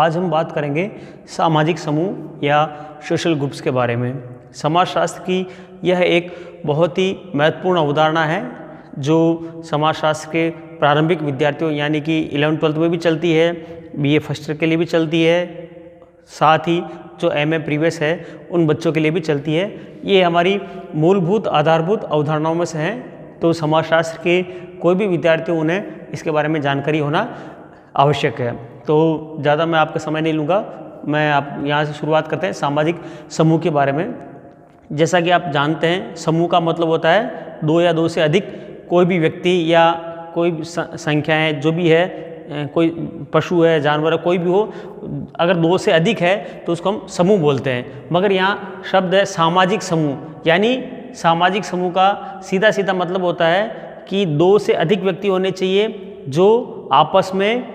आज हम बात करेंगे सामाजिक समूह या सोशल ग्रुप्स के बारे में। समाजशास्त्र की यह एक बहुत ही महत्वपूर्ण अवधारणा है जो समाजशास्त्र के प्रारंभिक विद्यार्थियों यानी कि 11वीं-12वीं में भी चलती है, बीए फर्स्ट ईयर के लिए भी चलती है, साथ ही जो एमए प्रीवियस है उन बच्चों के लिए भी चलती है। ये हमारी मूलभूत आधारभूत अवधारणाओं में से हैं, तो समाजशास्त्र के कोई भी विद्यार्थी उन्हें इसके बारे में जानकारी होना आवश्यक है। तो ज़्यादा मैं आपका समय नहीं लूँगा, मैं आप यहाँ से शुरुआत करते हैं सामाजिक समूह के बारे में। जैसा कि आप जानते हैं, समूह का मतलब होता है दो या दो से अधिक कोई भी व्यक्ति या कोई भी संख्याएँ जो भी है, कोई पशु है, जानवर है, कोई भी हो, अगर दो से अधिक है तो उसको हम समूह बोलते हैं। मगर यहाँ शब्द है सामाजिक समूह, यानी सामाजिक समूह का सीधा सीधा मतलब होता है कि दो से अधिक व्यक्ति होने चाहिए जो आपस में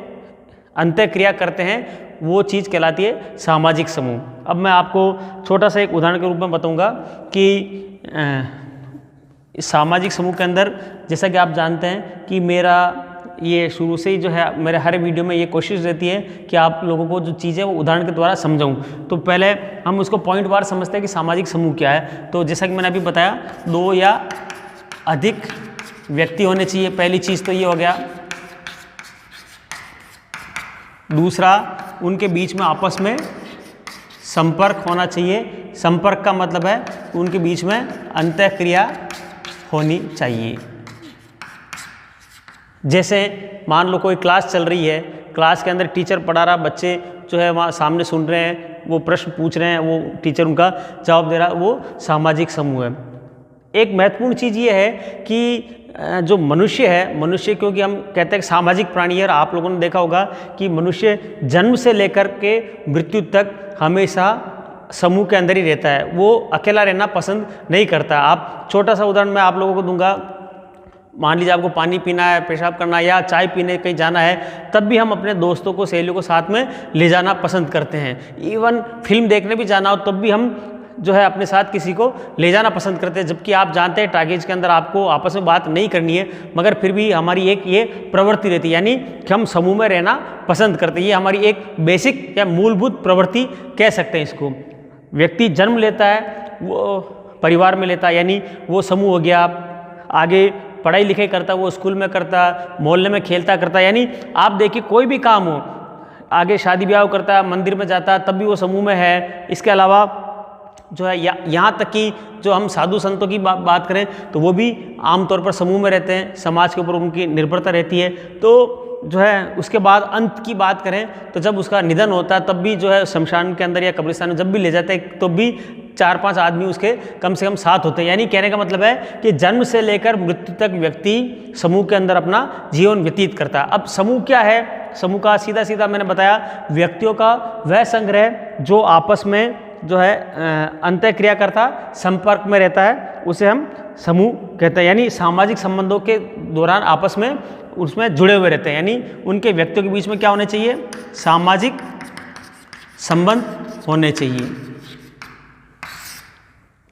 अंतःक्रिया करते हैं, वो चीज़ कहलाती है सामाजिक समूह। अब मैं आपको छोटा सा एक उदाहरण के रूप में बताऊंगा कि सामाजिक समूह के अंदर, जैसा कि आप जानते हैं कि मेरा ये शुरू से ही जो है मेरे हर वीडियो में ये कोशिश रहती है कि आप लोगों को जो चीज़ें वो उदाहरण के द्वारा समझाऊं। तो पहले हम उसको पॉइंट वार समझते हैं कि सामाजिक समूह क्या है। तो जैसा कि मैंने अभी बताया, दो या अधिक व्यक्ति होने चाहिए, पहली चीज़ तो ये हो गया। दूसरा, उनके बीच में आपस में संपर्क होना चाहिए। संपर्क का मतलब है उनके बीच में अंतःक्रिया होनी चाहिए। जैसे मान लो कोई क्लास चल रही है, क्लास के अंदर टीचर पढ़ा रहा, बच्चे जो है वहाँ सामने सुन रहे हैं, वो प्रश्न पूछ रहे हैं, वो टीचर उनका जवाब दे रहा है, वो सामाजिक समूह है। एक महत्वपूर्ण चीज़ ये है कि जो मनुष्य है, मनुष्य क्योंकि हम कहते हैं सामाजिक प्राणी है, और आप लोगों ने देखा होगा कि मनुष्य जन्म से लेकर के मृत्यु तक हमेशा समूह के अंदर ही रहता है, वो अकेला रहना पसंद नहीं करता। आप छोटा सा उदाहरण मैं आप लोगों को दूंगा। मान लीजिए आपको पानी पीना है, पेशाब करना है या चाय पीने कहीं जाना है, तब भी हम अपने दोस्तों को, सहेलियों को साथ में ले जाना पसंद करते हैं। इवन फिल्म देखने भी जाना हो तब भी हम जो है अपने साथ किसी को ले जाना पसंद करते हैं, जबकि आप जानते हैं टॉकीज के अंदर आपको आपस में बात नहीं करनी है, मगर फिर भी हमारी एक ये प्रवृत्ति रहती है, यानी कि हम समूह में रहना पसंद करते हैं। ये हमारी एक बेसिक या मूलभूत प्रवृत्ति कह सकते हैं इसको। व्यक्ति जन्म लेता है, वो परिवार में लेता है, यानी वो समूह हो गया। आगे पढ़ाई लिखाई करता है, वो स्कूल में करता है, मोहल्ले में खेलता करता है, यानी आप देखिए कोई भी काम हो, आगे शादी ब्याह करता है, मंदिर में जाता है, तब भी वो समूह में है। इसके अलावा जो है यहाँ तक कि जो हम साधु संतों की बात करें तो वो भी आमतौर पर समूह में रहते हैं, समाज के ऊपर उनकी निर्भरता रहती है। तो जो है उसके बाद अंत की बात करें तो जब उसका निधन होता है तब भी जो है शमशान के अंदर या कब्रिस्तान में जब भी ले जाते हैं तो भी 4-5 आदमी उसके कम से कम साथ होते हैं। यानी कहने का मतलब है कि जन्म से लेकर मृत्यु तक व्यक्ति समूह के अंदर अपना जीवन व्यतीत करता है। अब समूह क्या है? समूह का सीधा सीधा मैंने बताया, व्यक्तियों का वह संग्रह जो आपस में जो है अंतःक्रिया करता, संपर्क में रहता है, उसे हम समूह कहते हैं। यानी सामाजिक संबंधों के दौरान आपस में उसमें जुड़े हुए रहते हैं, यानी उनके व्यक्तियों के बीच में क्या होने चाहिए? सामाजिक संबंध होने चाहिए।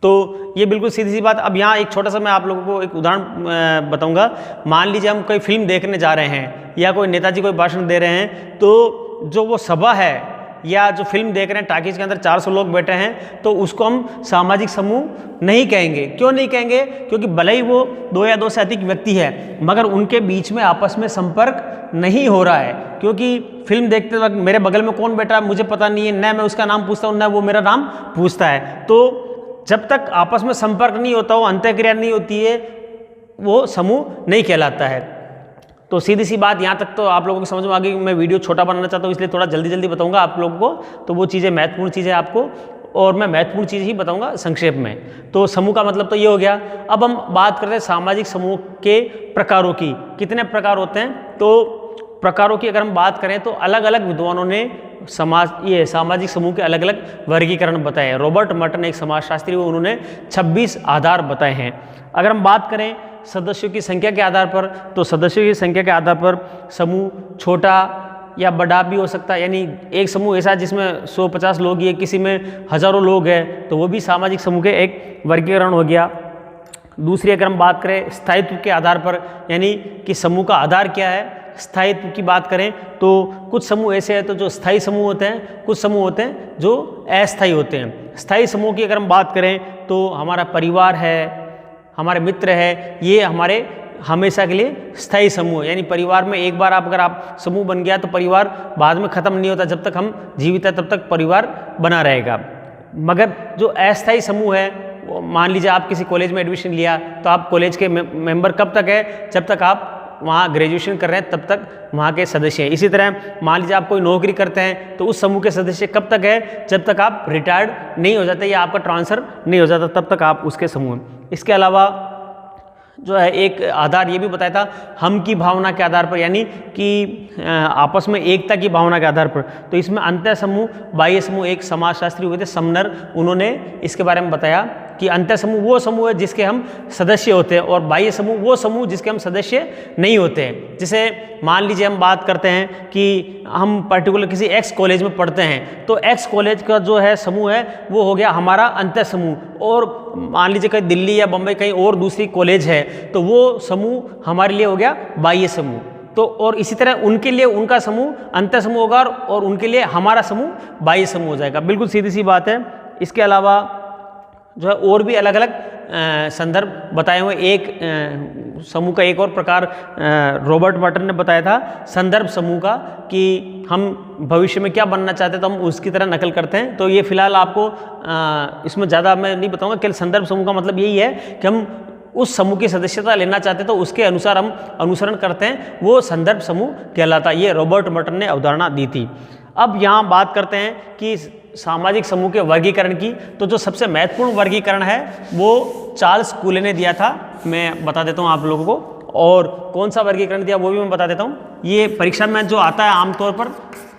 तो ये बिल्कुल सीधी सी बात। अब यहाँ एक छोटा सा मैं आप लोगों को एक उदाहरण बताऊंगा। मान लीजिए हम कोई फिल्म देखने जा रहे हैं या कोई नेताजी कोई भाषण दे रहे हैं, तो जो वो सभा है या जो फिल्म देख रहे हैं, टाकीज के अंदर 400 लोग बैठे हैं, तो उसको हम सामाजिक समूह नहीं कहेंगे। क्यों नहीं कहेंगे? क्योंकि भले ही वो दो या दो से अधिक व्यक्ति है, मगर उनके बीच में आपस में संपर्क नहीं हो रहा है। क्योंकि फिल्म देखते वक्त मेरे बगल में कौन बैठा है मुझे पता नहीं है, न मैं उसका नाम पूछता हूँ न वो मेरा नाम पूछता है। तो जब तक आपस में संपर्क नहीं होता हो, अंतःक्रिया नहीं होती है, वो समूह नहीं कहलाता है। तो सीधी सी बात यहाँ तक तो आप लोगों को समझ में आ गई। मैं वीडियो छोटा बनाना चाहता हूँ, इसलिए थोड़ा जल्दी जल्दी बताऊंगा आप लोगों को, तो वो चीज़ें महत्वपूर्ण चीज़ें आपको, और मैं महत्वपूर्ण चीज़ ही बताऊंगा संक्षेप में। तो समूह का मतलब तो ये हो गया। अब हम बात करते हैं सामाजिक समूह के प्रकारों की। कितने प्रकार होते हैं? तो प्रकारों की अगर हम बात करें तो अलग अलग विद्वानों ने सामाजिक समूह के अलग अलग वर्गीकरण बताए हैं। रॉबर्ट मर्टन एक समाजशास्त्री, उन्होंने 26 आधार बताए हैं। अगर हम बात करें सदस्यों की संख्या के आधार पर, तो सदस्यों की संख्या के आधार पर समूह छोटा या बड़ा भी हो सकता है। यानी एक समूह ऐसा जिसमें 100-50 लोग ही, किसी में हजारों लोग हैं, तो वो भी सामाजिक समूह के एक वर्गीकरण हो गया। दूसरी अगर हम बात करें स्थायित्व के आधार पर, यानी कि समूह का आधार क्या है, स्थायित्व की बात करें तो कुछ समूह ऐसे हैं तो जो स्थायी समूह होते हैं, कुछ समूह होते हैं जो अस्थायी होते हैं। स्थायी समूह की अगर हम बात करें तो हमारा परिवार है, हमारे मित्र है, ये हमारे हमेशा के लिए स्थायी समूह है। यानी परिवार में एक बार अगर आप समूह बन गया तो परिवार बाद में ख़त्म नहीं होता, जब तक हम जीवित हैं तब तक परिवार बना रहेगा। मगर जो अस्थायी समूह है, मान लीजिए आप किसी कॉलेज में एडमिशन लिया तो आप कॉलेज के मेंबर कब तक है, जब तक आप वहाँ ग्रेजुएशन कर रहे हैं तब तक वहाँ के सदस्य हैं। इसी तरह मान लीजिए आप कोई नौकरी करते हैं तो उस समूह के सदस्य कब तक है, जब तक आप रिटायर्ड नहीं हो जाते या आपका ट्रांसफ़र नहीं हो जाता तब तक आप उसके समूह हैं। इसके अलावा जो है एक आधार ये भी बताया था हम की भावना के आधार पर, यानी कि आपस में एकता की भावना के आधार पर। तो इसमें अंतः समूह, बाह्य समूह, एक समाजशास्त्री हुए थे समनर, उन्होंने इसके बारे में बताया कि अंतः समूह वो समूह है जिसके हम सदस्य होते हैं और बाह्य समूह वो समूह जिसके हम सदस्य नहीं होते हैं। जैसे मान लीजिए हम बात करते हैं कि हम पर्टिकुलर किसी एक्स कॉलेज में पढ़ते हैं तो एक्स कॉलेज का जो है समूह है वो हो गया हमारा अंतः समूह, और मान लीजिए कहीं दिल्ली या बम्बई कहीं और दूसरी कॉलेज है तो वो समूह हमारे लिए हो गया बाह्य समूह। तो और इसी तरह उनके लिए उनका समूह अंतः समूह होगा और उनके लिए हमारा समूह बाह्य समूह हो जाएगा। बिल्कुल सीधी सी बात है। इसके अलावा जो है और भी अलग अलग संदर्भ बताए हुए। एक समूह का एक और प्रकार रॉबर्ट बर्टन ने बताया था संदर्भ समूह का, कि हम भविष्य में क्या बनना चाहते हैं तो हम उसकी तरह नकल करते हैं। तो ये फिलहाल आपको इसमें ज़्यादा मैं नहीं बताऊंगा। केवल संदर्भ समूह का मतलब यही है कि हम उस समूह की सदस्यता लेना चाहते हैं तो उसके अनुसार हम अनुसरण करते हैं, वो संदर्भ समूह कहलाता है। ये रॉबर्ट बर्टन ने अवधारणा दी थी। अब यहाँ बात करते हैं कि सामाजिक समूह के वर्गीकरण की। तो जो सबसे महत्वपूर्ण वर्गीकरण है वो चार्ल्स कूले ने दिया था, मैं बता देता हूँ आप लोगों को। और कौन सा वर्गीकरण दिया वो भी मैं बता देता हूँ। ये परीक्षा में जो आता है आमतौर पर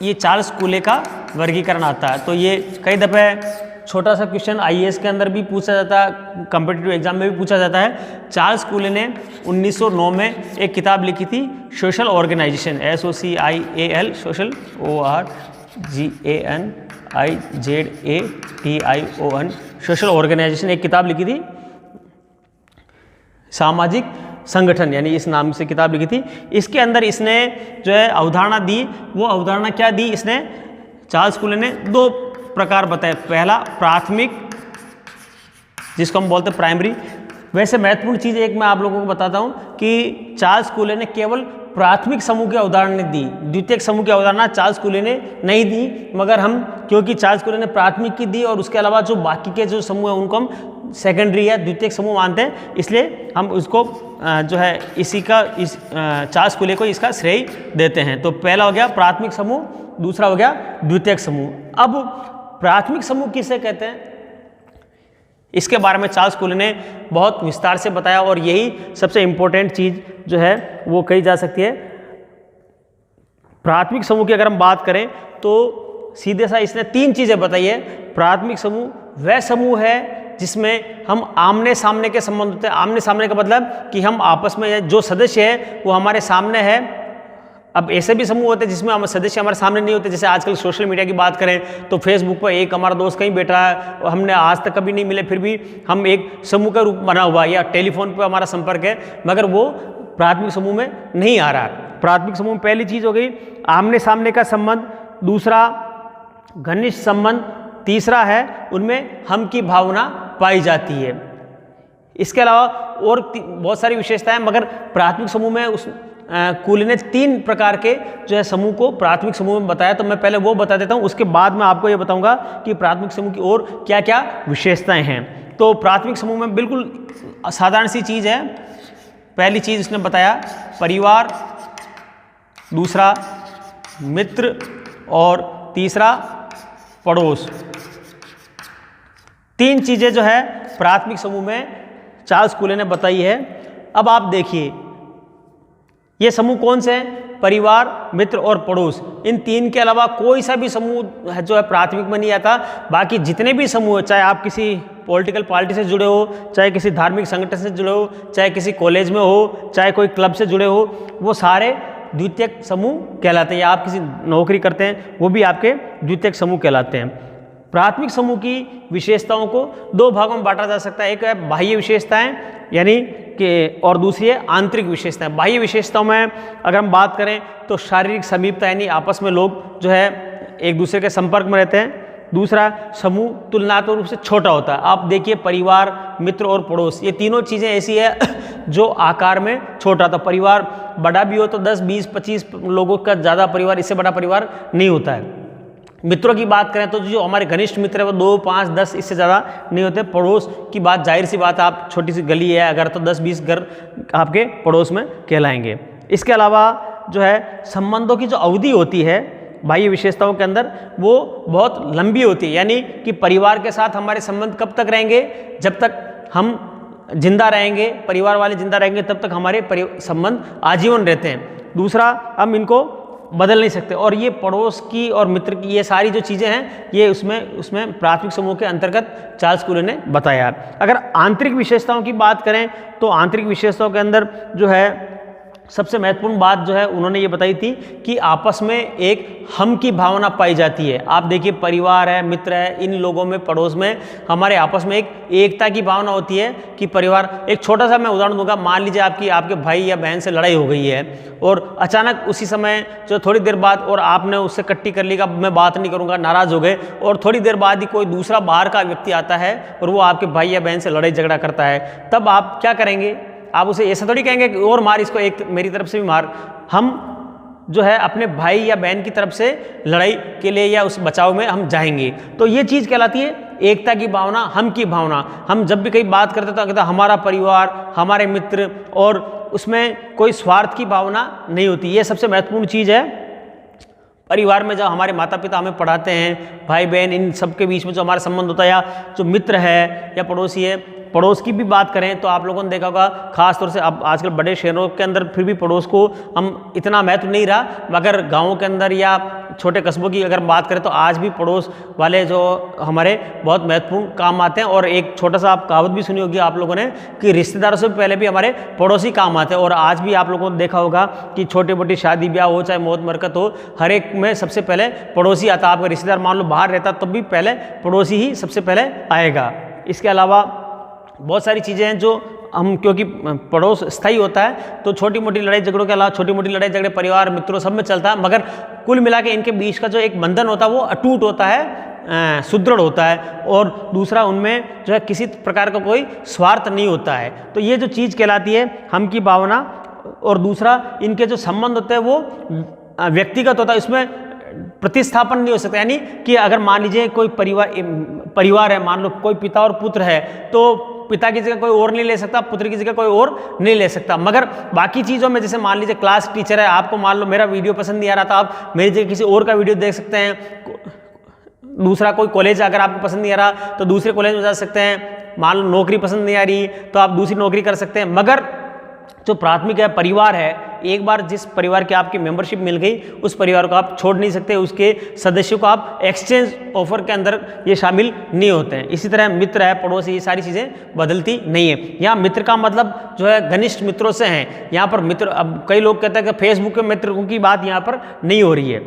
ये चार्ल्स कूले का वर्गीकरण आता है। तो ये कई दफ़े छोटा सा क्वेश्चन IAS के अंदर भी पूछा जाता है, कॉम्पिटिटिव एग्जाम में भी पूछा जाता है। चार्ल्स कूले ने 1909 में एक किताब लिखी थी social organisation, SOCIAL, social ORGANIZATION, social organisation, एक किताब लिखी थी सामाजिक संगठन, यानी इस नाम से किताब लिखी थी। इसके अंदर इसने जो है अवधारणा दी, वो अवधारणा क्या दी इसने, चार्ल्स कूले ने दो प्रकार बताए। पहला प्राथमिक, जिसको हम बोलते हैं प्राइमरी। वैसे महत्वपूर्ण चीज़ एक मैं आप लोगों को बताता हूँ कि चार्ल्स कूले ने केवल प्राथमिक समूह की अवधारणा दी, द्वितीयक समूह की अवधारणा चार्ल्स कूले ने नहीं दी। मगर हम क्योंकि चार्ल्स कूले ने प्राथमिक की दी और उसके अलावा जो बाकी के जो समूह है उनको हम सेकेंडरी या द्वितीयक समूह मानते हैं, इसलिए हम उसको जो है इसी का इस चार्ल्स कूले को इसका श्रेय देते हैं। तो पहला हो गया प्राथमिक समूह, दूसरा हो गया द्वितीयक समूह। अब प्राथमिक समूह किसे कहते हैं इसके बारे में चार्ल्स कूले ने बहुत विस्तार से बताया और यही सबसे इम्पोर्टेंट चीज़ जो है वो कही जा सकती है। प्राथमिक समूह की अगर हम बात करें तो सीधे सा इसने तीन चीज़ें बताई है। प्राथमिक समूह वह समूह है जिसमें हम आमने सामने के संबंध होते हैं। आमने सामने का मतलब कि हम आपस में जो सदस्य है वो हमारे सामने है। अब ऐसे भी समूह होते हैं जिसमें हम सदस्य हमारे सामने नहीं होते। जैसे आजकल सोशल मीडिया की बात करें तो फेसबुक पर एक हमारा दोस्त कहीं बैठा है, हमने आज तक कभी नहीं मिले, फिर भी हम एक समूह का रूप बना हुआ है, या टेलीफोन पर हमारा संपर्क है, मगर वो प्राथमिक समूह में नहीं आ रहा। प्राथमिक समूह में पहली चीज़ हो गई आमने सामने का संबंध, दूसरा घनिष्ठ संबंध, तीसरा है उनमें हम की भावना पाई जाती है। इसके अलावा और बहुत सारी विशेषताएं, मगर प्राथमिक समूह में उस कूले ने तीन प्रकार के जो है समूह को प्राथमिक समूह में बताया। तो मैं पहले वो बता देता हूँ, उसके बाद मैं आपको ये बताऊंगा कि प्राथमिक समूह की और क्या क्या विशेषताएं हैं। तो प्राथमिक समूह में बिल्कुल साधारण सी चीज़ है। पहली चीज़ उसने बताया परिवार, दूसरा मित्र और तीसरा पड़ोस। तीन चीज़ें जो है प्राथमिक समूह में चार्ल्स कूले ने बताई है। अब आप देखिए ये समूह कौन से हैं, परिवार, मित्र और पड़ोस। इन तीन के अलावा कोई सा भी समूह जो है प्राथमिक में नहीं आता। बाकी जितने भी समूह, चाहे आप किसी पॉलिटिकल पार्टी से जुड़े हो, चाहे किसी धार्मिक संगठन से जुड़े हो, चाहे किसी कॉलेज में हो, चाहे कोई क्लब से जुड़े हो, वो सारे द्वितीयक समूह कहलाते हैं। या आप किसी नौकरी करते हैं वो भी आपके द्वितीयक समूह कहलाते हैं। प्राथमिक समूह की विशेषताओं को दो भागों में बांटा जा सकता है। एक है बाह्य विशेषताएं, यानी कि और दूसरी है आंतरिक विशेषताएं। बाह्य विशेषताओं में अगर हम बात करें तो शारीरिक समीपता, यानी आपस में लोग जो है एक दूसरे के संपर्क में रहते हैं। दूसरा, समूह तुलनात्मक रूप से छोटा होता है। आप देखिए परिवार, मित्र और पड़ोस, ये तीनों चीज़ें ऐसी है जो आकार में छोटा था। परिवार बड़ा भी हो तो 10, 20, 25 लोगों का ज़्यादा परिवार, इससे बड़ा परिवार नहीं होता है। मित्रों की बात करें तो जो हमारे घनिष्ठ मित्र है वो 2, 5, 10 इससे ज़्यादा नहीं होते। पड़ोस की बात जाहिर सी बात, आप छोटी सी गली है अगर तो 10-20 घर आपके पड़ोस में कहलाएंगे। इसके अलावा जो है संबंधों की जो अवधि होती है बाह्य विशेषताओं के अंदर, वो बहुत लंबी होती है। यानी कि परिवार के साथ हमारे संबंध कब तक रहेंगे? जब तक हम जिंदा रहेंगे, परिवार वाले जिंदा रहेंगे, तब तक हमारे संबंध आजीवन रहते हैं। दूसरा, हम इनको बदल नहीं सकते। और ये पड़ोस की और मित्र की ये सारी जो चीज़ें हैं, ये उसमें प्राथमिक समूह के अंतर्गत चार्ल्स कूले ने बताया। अगर आंतरिक विशेषताओं की बात करें तो आंतरिक विशेषताओं के अंदर जो है सबसे महत्वपूर्ण बात जो है उन्होंने ये बताई थी कि आपस में एक हम की भावना पाई जाती है। आप देखिए परिवार है, मित्र है, इन लोगों में, पड़ोस में हमारे आपस में एक एकता की भावना होती है कि परिवार, एक छोटा सा मैं उदाहरण दूंगा, मान लीजिए आपके भाई या बहन से लड़ाई हो गई है और अचानक उसी समय जो थोड़ी देर बाद और आपने उससे कट्टी कर ली कि मैं बात नहीं करूंगा, नाराज हो गए, और थोड़ी देर बाद ही कोई दूसरा बाहर का व्यक्ति आता है और वो आपके भाई या बहन से लड़ाई झगड़ा करता है, तब आप क्या करेंगे? आप उसे ऐसा थोड़ी कहेंगे कि और मार इसको, एक मेरी तरफ से भी मार। हम जो है अपने भाई या बहन की तरफ से लड़ाई के लिए या उस बचाव में हम जाएंगे। तो ये चीज़ कहलाती है एकता की भावना, हम की भावना। हम जब भी कहीं बात करते तो कहते हमारा परिवार, हमारे मित्र, और उसमें कोई स्वार्थ की भावना नहीं होती। ये सबसे महत्वपूर्ण चीज़ है। परिवार में जब हमारे माता पिता हमें पढ़ाते हैं, भाई बहन, इन सब के बीच में जो हमारा संबंध होता है, या जो मित्र है या पड़ोसी है, पड़ोस की भी बात करें तो आप लोगों ने देखा होगा, खास तौर से अब आजकल बड़े शहरों के अंदर फिर भी पड़ोस को हम इतना महत्व नहीं रहा, मगर गाँवों के अंदर या छोटे कस्बों की अगर बात करें तो आज भी पड़ोस वाले जो हमारे बहुत महत्वपूर्ण काम आते हैं। और एक छोटा सा आप कहावत भी सुनी होगी आप लोगों ने कि रिश्तेदारों से पहले भी हमारे पड़ोसी काम आते हैं। और आज भी आप लोगों ने देखा होगा कि छोटी मोटी शादी ब्याह हो, चाहे मौत मरकत हो, हर एक में सबसे पहले पड़ोसी आता। आपका रिश्तेदार मान लो बाहर रहता तब भी पहले पड़ोसी ही सबसे पहले आएगा। इसके अलावा बहुत सारी चीज़ें हैं जो हम, क्योंकि पड़ोस स्थायी होता है तो छोटी मोटी लड़ाई झगड़ों के अलावा छोटी मोटी लड़ाई झगड़े परिवार मित्रों सब में चलता है, मगर कुल मिला के इनके बीच का जो एक बंधन होता है वो अटूट होता है, सुदृढ़ होता है। और दूसरा, उनमें जो है किसी प्रकार का कोई स्वार्थ नहीं होता है। तो ये जो चीज़ कहलाती है हम की भावना। और दूसरा, इनके जो संबंध होते हैं वो व्यक्तिगत होता है, इसमें प्रतिस्थापन नहीं हो सकता। यानी कि अगर मान लीजिए कोई परिवार है, मान लो कोई पिता और पुत्र है, तो पिता की जगह कोई और नहीं ले सकता, पुत्र की जगह कोई और नहीं ले सकता। मगर बाकी चीज़ों में, जैसे मान लीजिए क्लास टीचर है, आपको मान लो मेरा वीडियो पसंद नहीं आ रहा था, आप मेरी जगह किसी और का वीडियो देख सकते हैं। दूसरा, कोई कॉलेज अगर आपको पसंद नहीं आ रहा तो दूसरे कॉलेज में जा सकते हैं। मान लो नौकरी पसंद नहीं आ रही तो आप दूसरी नौकरी कर सकते हैं। मगर जो प्राथमिक है, परिवार है, एक बार जिस परिवार की आपकी मेंबरशिप मिल गई, उस परिवार को आप छोड़ नहीं सकते, उसके सदस्यों को आप एक्सचेंज ऑफर के अंदर ये शामिल नहीं होते हैं। इसी तरह मित्र है, पड़ोसी, ये सारी चीज़ें बदलती नहीं है। यहाँ मित्र का मतलब जो है घनिष्ठ मित्रों से हैं। यहाँ पर मित्र, अब कई लोग कहते हैं कि फेसबुक के मित्रों की बात यहाँ पर नहीं हो रही है।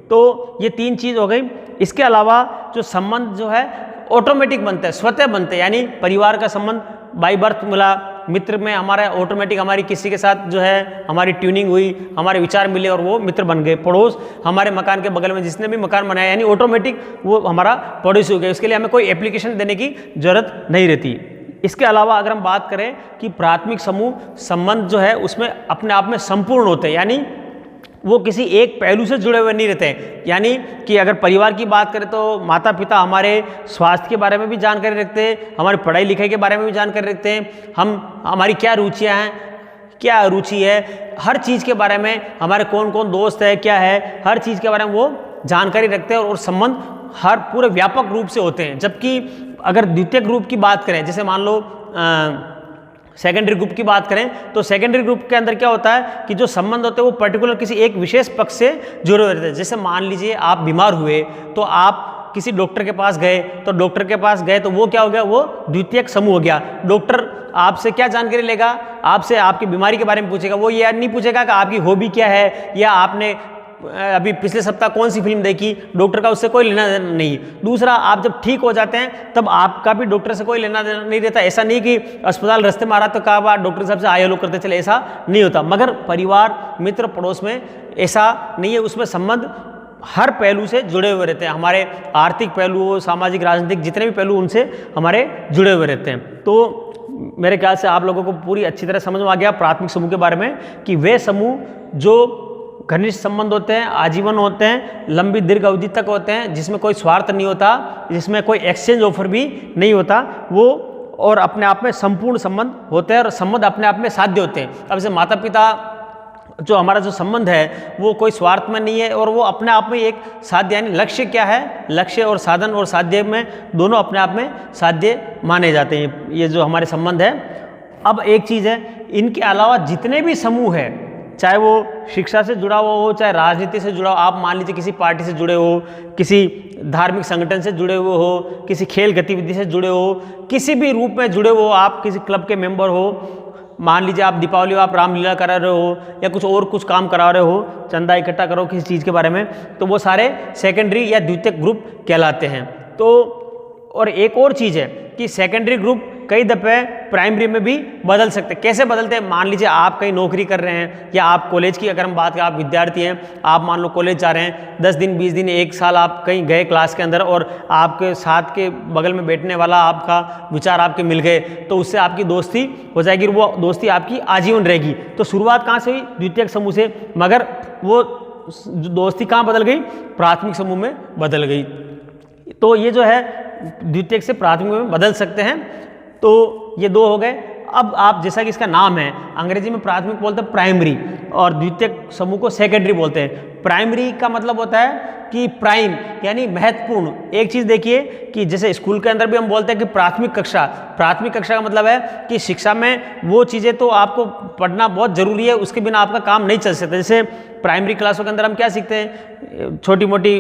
तो ये 3 चीज़ हो गई। इसके अलावा जो संबंध जो है ऑटोमेटिक बनते हैं, स्वतः बनते हैं। यानी परिवार का संबंध बाई बर्थ मिला, मित्र में हमारा ऑटोमेटिक हमारी किसी के साथ जो है हमारी ट्यूनिंग हुई, हमारे विचार मिले और वो मित्र बन गए। पड़ोस, हमारे मकान के बगल में जिसने भी मकान बनाया, यानी ऑटोमेटिक वो हमारा पड़ोसी हो गया। उसके लिए हमें कोई एप्लीकेशन देने की जरूरत नहीं रहती। इसके अलावा अगर हम बात करें कि प्राथमिक समूह संबंध जो है उसमें अपने आप में संपूर्ण होते हैं, यानी वो किसी एक पहलू से जुड़े हुए नहीं रहते हैं। यानी कि अगर परिवार की बात करें तो माता पिता हमारे स्वास्थ्य के बारे में भी जानकारी रखते हैं, हमारी पढ़ाई लिखाई के बारे में भी जानकारी रखते हैं, हमारी क्या रुचियां हैं, क्या रुचि है, हर चीज़ के बारे में, हमारे कौन कौन दोस्त है, क्या है, हर चीज़ के बारे में वो जानकारी रखते हैं। और संबंध हर पूरे व्यापक रूप से होते हैं। जबकि अगर द्वितीयक ग्रुप की बात करें, जैसे मान लो सेकेंडरी ग्रुप की बात करें, तो सेकेंडरी ग्रुप के अंदर क्या होता है कि जो संबंध होते हैं वो पर्टिकुलर किसी एक विशेष पक्ष से जुड़े हुए रहते हैं। जैसे मान लीजिए आप बीमार हुए तो आप किसी डॉक्टर के पास गए, तो डॉक्टर के पास गए तो वो क्या हो गया, वो द्वितीयक समूह हो गया। डॉक्टर आपसे क्या जानकारी लेगा, आपसे आपकी बीमारी के बारे में पूछेगा। वो ये नहीं पूछेगा कि आपकी हॉबी क्या है या आपने अभी पिछले सप्ताह कौन सी फिल्म देखी, डॉक्टर का उससे कोई लेना देना नहीं। दूसरा, आप जब ठीक हो जाते हैं तब आपका भी डॉक्टर से कोई लेना देना नहीं रहता। ऐसा नहीं कि अस्पताल रास्ते में आ रहा तो कहा बार डॉक्टर साहब से आए हेलो करते चले, ऐसा नहीं होता। मगर परिवार, मित्र, पड़ोस में ऐसा नहीं है, उसमें संबंध हर पहलू से जुड़े हुए रहते हैं। हमारे आर्थिक पहलू हो, सामाजिक, राजनीतिक, जितने भी पहलू उनसे हमारे जुड़े हुए रहते हैं। तो मेरे ख्याल से आप लोगों को पूरी अच्छी तरह समझ में आ गया प्राथमिक समूह के बारे में कि वे समूह जो घनिष्ठ संबंध होते हैं, आजीवन होते हैं, लंबी दीर्घ अवधि तक होते हैं, जिसमें कोई स्वार्थ नहीं होता, जिसमें कोई एक्सचेंज ऑफर भी नहीं होता, वो और अपने आप में संपूर्ण संबंध होते हैं और संबंध अपने आप में साध्य होते हैं। अब जैसे माता पिता जो हमारा जो संबंध है वो कोई स्वार्थ में नहीं है और वो अपने आप में एक साध्य, यानी लक्ष्य क्या है, लक्ष्य और साधन और साध्य में दोनों अपने आप में साध्य माने जाते हैं, ये जो हमारे संबंध है। अब एक चीज़ है, इनके अलावा जितने भी समूह है, चाहे वो शिक्षा से जुड़ा हुआ हो, चाहे राजनीति से जुड़ा हो, आप मान लीजिए किसी पार्टी से जुड़े हो, किसी धार्मिक संगठन से जुड़े हुए हो, किसी खेल गतिविधि से जुड़े हो, किसी भी रूप में जुड़े हो, आप किसी क्लब के मेंबर हो, मान लीजिए आप दीपावली आप रामलीला करा रहे हो या कुछ काम करा रहे हो, चंदा इकट्ठा करो किसी चीज़ के बारे में, तो वो सारे सेकेंडरी या द्वितीयक ग्रुप कहलाते हैं। तो और एक और चीज़ है कि सेकेंडरी ग्रुप कई दफ़े प्राइमरी में भी बदल सकते हैं। कैसे बदलते हैं? मान लीजिए आप कहीं नौकरी कर रहे हैं या आप कॉलेज की अगर हम बात करें, आप विद्यार्थी हैं, आप मान लो कॉलेज जा रहे हैं, 10 दिन 20 दिन 1 साल आप कहीं गए क्लास के अंदर और आपके साथ के बगल में बैठने वाला आपका विचार आपके मिल गए, तो उससे आपकी दोस्ती हो जाएगी, वो दोस्ती आपकी आजीवन रहेगी। तो शुरुआत कहाँ से हुई? द्वितीयक समूह से, मगर वो दोस्ती कहाँ बदल गई? प्राथमिक समूह में बदल गई। तो ये जो है द्वितीयक से प्राथमिक में बदल सकते हैं। तो ये दो हो गए। अब आप जैसा कि इसका नाम है, अंग्रेजी में प्राथमिक बोलते हैं प्राइमरी और द्वितीयक समूह को सेकेंडरी बोलते हैं। प्राइमरी का मतलब होता है कि प्राइम यानी महत्वपूर्ण। एक चीज़ देखिए कि जैसे स्कूल के अंदर भी हम बोलते हैं कि प्राथमिक कक्षा का मतलब है कि शिक्षा में वो चीज़ें तो आपको पढ़ना बहुत ज़रूरी है, उसके बिना आपका काम नहीं चल सकता। जैसे प्राइमरी क्लासों के अंदर हम क्या सीखते हैं? छोटी मोटी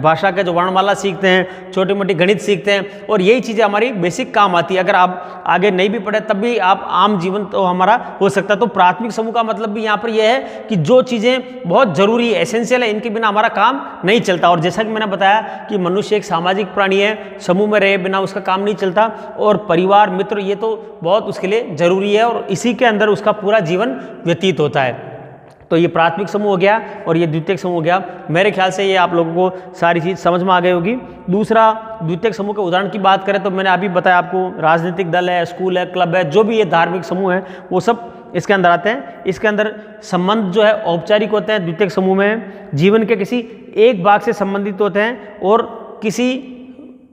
भाषा के जो वर्णमाला सीखते हैं, छोटी मोटी गणित सीखते हैं, और यही चीज़ें हमारी बेसिक काम आती है। अगर आप आगे नहीं भी पढ़े तब भी आप आम जीवन तो हमारा हो सकता है। तो प्राथमिक समूह का मतलब भी यहाँ पर यह है कि जो चीज़ें बहुत ज़रूरी है, एसेंशियल है, इनके बिना हमारा काम नहीं चलता। और जैसा कि मैंने बताया कि मनुष्य एक सामाजिक प्राणी है, समूह में रहे बिना उसका काम नहीं चलता, और परिवार, मित्र, ये तो बहुत उसके लिए ज़रूरी है और इसी के अंदर उसका पूरा जीवन व्यतीत होता है। तो ये प्राथमिक समूह हो गया और ये द्वितीयक समूह हो गया। मेरे ख्याल से ये आप लोगों को सारी चीज़ समझ में आ गई होगी। दूसरा, द्वितीयक समूह के उदाहरण की बात करें तो मैंने अभी बताया आपको, राजनीतिक दल है, स्कूल है, क्लब है, जो भी ये धार्मिक समूह है वो सब इसके अंदर आते हैं। इसके अंदर संबंध जो है औपचारिक होते हैं। द्वितीयक समूह में जीवन के किसी एक भाग से संबंधित होते हैं और किसी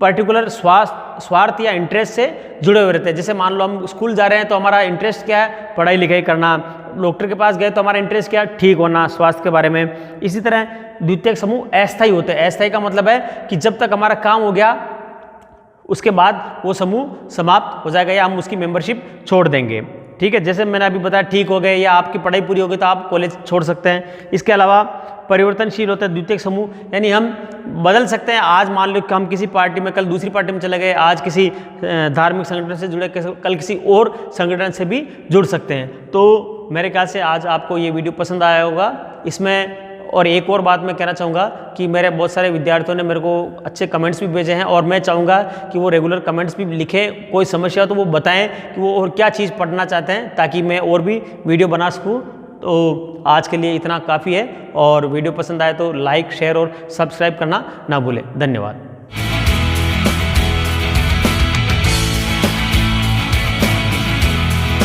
पर्टिकुलर स्वार्थ या इंटरेस्ट से जुड़े हुए रहते हैं। जैसे मान लो हम स्कूल जा रहे हैं तो हमारा इंटरेस्ट क्या है? पढ़ाई लिखाई करना। डॉक्टर के पास गए तो हमारा इंटरेस्ट क्या है? ठीक होना, स्वास्थ्य के बारे में। इसी तरह द्वितीयक समूह अस्थायी होते हैं। अस्थायी का मतलब है कि जब तक हमारा काम हो गया उसके बाद वो समूह समाप्त हो जाएगा या हम उसकी मेंबरशिप छोड़ देंगे। ठीक है, जैसे मैंने अभी बताया, ठीक हो गए या आपकी पढ़ाई पूरी हो गई तो आप कॉलेज छोड़ सकते हैं। इसके अलावा परिवर्तनशील होता है द्वितीयक समूह, यानी हम बदल सकते हैं। आज मान लो कि हम किसी पार्टी में, कल दूसरी पार्टी में चले गए, आज किसी धार्मिक संगठन से जुड़े, कल किसी और संगठन से भी जुड़ सकते हैं। तो मेरे ख्याल से आज आपको ये वीडियो पसंद आया होगा। इसमें और एक और बात मैं कहना चाहूँगा कि मेरे बहुत सारे विद्यार्थियों ने मेरे को अच्छे कमेंट्स भी भेजे हैं और मैं चाहूँगा कि वो रेगुलर कमेंट्स भी लिखें। कोई समस्या हो तो वो बताएं कि वो और क्या चीज़ पढ़ना चाहते हैं, ताकि मैं और भी वीडियो बना सकूँ। तो आज के लिए इतना काफ़ी है, और वीडियो पसंद आए तो लाइक, शेयर और सब्सक्राइब करना ना भूलें। धन्यवाद।